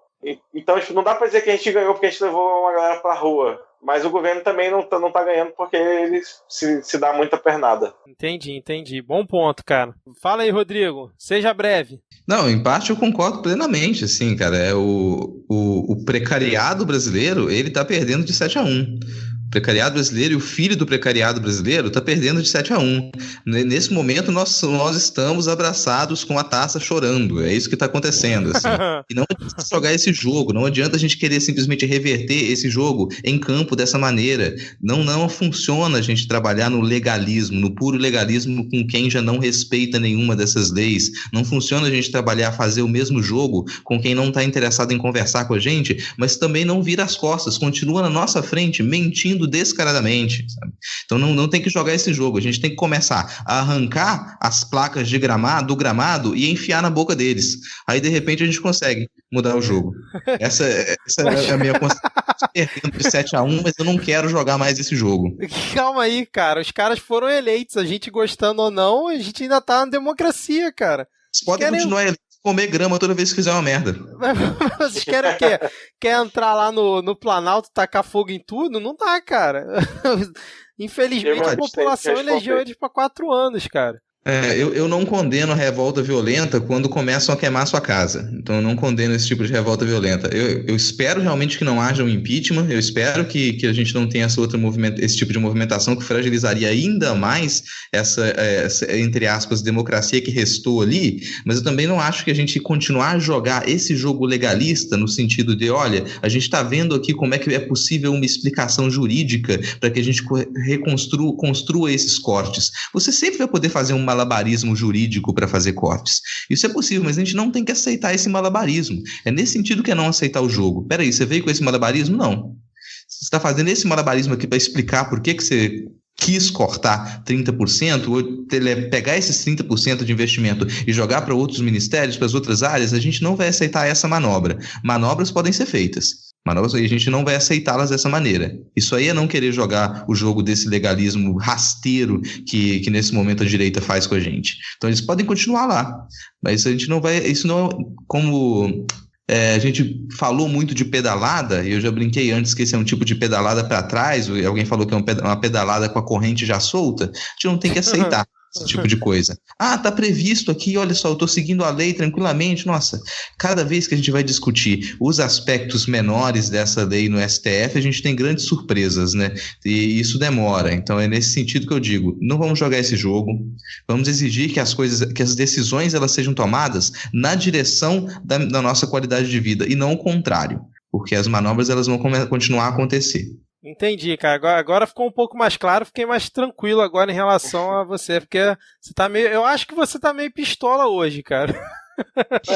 Então, não dá para dizer que a gente ganhou porque a gente levou uma galera para a rua. Mas o governo também não tá ganhando porque ele se dá muita pernada. Entendi. Bom ponto, cara. Fala aí, Rodrigo. Seja breve. Não, em parte eu concordo plenamente, assim, cara. O precariado brasileiro, ele tá perdendo de 7-1. O precariado brasileiro e o filho do precariado brasileiro está perdendo de 7-1. Nesse momento, nós estamos abraçados com a taça chorando. É isso que está acontecendo. Assim. E não adianta jogar esse jogo, não adianta a gente querer simplesmente reverter esse jogo em campo dessa maneira. Não funciona a gente trabalhar no legalismo, no puro legalismo com quem já não respeita nenhuma dessas leis. Não funciona a gente trabalhar, fazer o mesmo jogo com quem não está interessado em conversar com a gente, mas também não vira as costas, continua na nossa frente, mentindo descaradamente, sabe? Então não tem que jogar esse jogo, a gente tem que começar a arrancar as placas do gramado e enfiar na boca deles. Aí de repente a gente consegue mudar o jogo. Essa é a minha perdendo de 7-1, mas eu não quero jogar mais esse jogo. Calma aí, cara, os caras foram eleitos, a gente gostando ou não, a gente ainda tá na democracia, cara. Podem continuar eleitos, comer grama toda vez que fizer uma merda. Vocês querem o quê? Quer entrar lá no Planalto, tacar fogo em tudo? Não dá, cara. Infelizmente a população elegeu eles para 4 anos, cara. Eu não condeno a revolta violenta quando começam a queimar sua casa. Então eu não condeno esse tipo de revolta violenta. Eu espero realmente que não haja um impeachment, eu espero que a gente não tenha esse tipo de movimentação que fragilizaria ainda mais essa, entre aspas, democracia que restou ali, mas eu também não acho que a gente continuar a jogar esse jogo legalista no sentido de, olha, a gente está vendo aqui como é que é possível uma explicação jurídica para que a gente construa esses cortes. Você sempre vai poder fazer um malabarismo jurídico para fazer cortes. Isso é possível, mas a gente não tem que aceitar esse malabarismo. É nesse sentido que é não aceitar o jogo. Peraí, você veio com esse malabarismo? Não. Você está fazendo esse malabarismo aqui para explicar por que você quis cortar 30%, ou pegar esses 30% de investimento e jogar para outros ministérios, para as outras áreas, a gente não vai aceitar essa manobra. Manobras podem ser feitas. Manobras aí a gente não vai aceitá-las dessa maneira. Isso aí é não querer jogar o jogo desse legalismo rasteiro que nesse momento a direita faz com a gente. Então eles podem continuar lá, mas a gente não vai... Isso não é como... a gente falou muito de pedalada, e eu já brinquei antes que esse é um tipo de pedalada para trás, alguém falou que é uma pedalada com a corrente já solta, a gente não tem que aceitar esse tipo de coisa. Tá previsto aqui, olha só, eu tô seguindo a lei tranquilamente. Nossa, cada vez que a gente vai discutir os aspectos menores dessa lei no STF, a gente tem grandes surpresas, né? E isso demora. Então é nesse sentido que eu digo, não vamos jogar esse jogo, vamos exigir que as decisões elas sejam tomadas na direção da nossa qualidade de vida e não o contrário, porque as manobras elas vão continuar a acontecer. Entendi, cara. Agora ficou um pouco mais claro, fiquei mais tranquilo agora em relação a você, porque você tá meio... Eu acho que você tá meio pistola hoje, cara.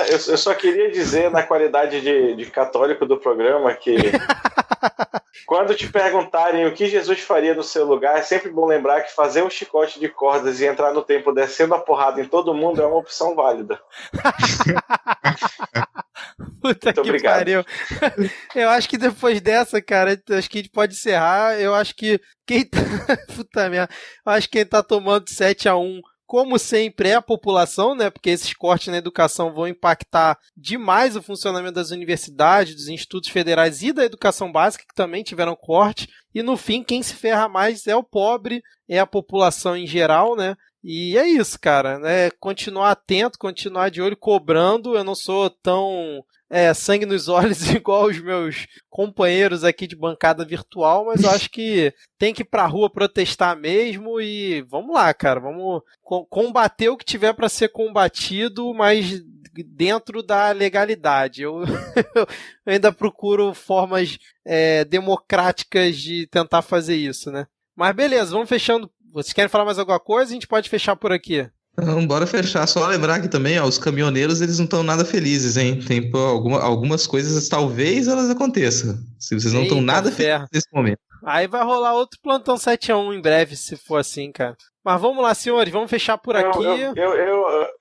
Eu só queria dizer, na qualidade de católico do programa, que quando te perguntarem o que Jesus faria no seu lugar, é sempre bom lembrar que fazer um chicote de cordas e entrar no templo descendo a porrada em todo mundo é uma opção válida. Puta muito que obrigado. Pariu. Eu acho que depois dessa, cara, acho que a gente pode encerrar. Eu acho que quem tá... Puta merda. Eu acho que quem tá tomando 7-1, como sempre, é a população, né? Porque esses cortes na educação vão impactar demais o funcionamento das universidades, dos institutos federais e da educação básica, que também tiveram corte. E no fim, quem se ferra mais é o pobre, é a população em geral, né? E é isso, cara, né? Continuar atento, continuar de olho, cobrando. Eu não sou tão sangue nos olhos igual os meus companheiros aqui de bancada virtual, mas eu acho que tem que ir pra rua protestar mesmo e vamos lá, cara. Vamos combater o que tiver para ser combatido, mas dentro da legalidade. Eu ainda procuro formas democráticas de tentar fazer isso, né? Mas beleza, vamos fechando. Vocês querem falar mais alguma coisa? A gente pode fechar por aqui. Não, bora fechar. Só lembrar que também, os caminhoneiros, eles não estão nada felizes, hein? Tem algumas coisas, talvez elas aconteçam. Se vocês não estão nada felizes nesse momento. Aí vai rolar outro plantão 7-1 em breve, se for assim, cara. Mas vamos lá, senhores, vamos fechar por aqui.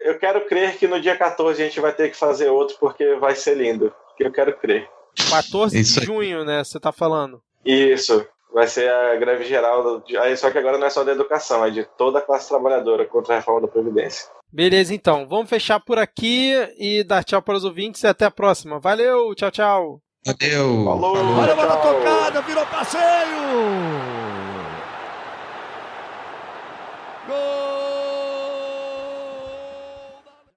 Eu quero crer que no dia 14 a gente vai ter que fazer outro, porque vai ser lindo. Eu quero crer. 14 de junho, né? Você tá falando? Isso. Vai ser a greve geral, só que agora não é só da educação, é de toda a classe trabalhadora contra a reforma da Previdência. Beleza, então. Vamos fechar por aqui e dar tchau para os ouvintes e até a próxima. Valeu, tchau, tchau. Valeu. Falou. Olha a bola tocada, virou passeio. Gol!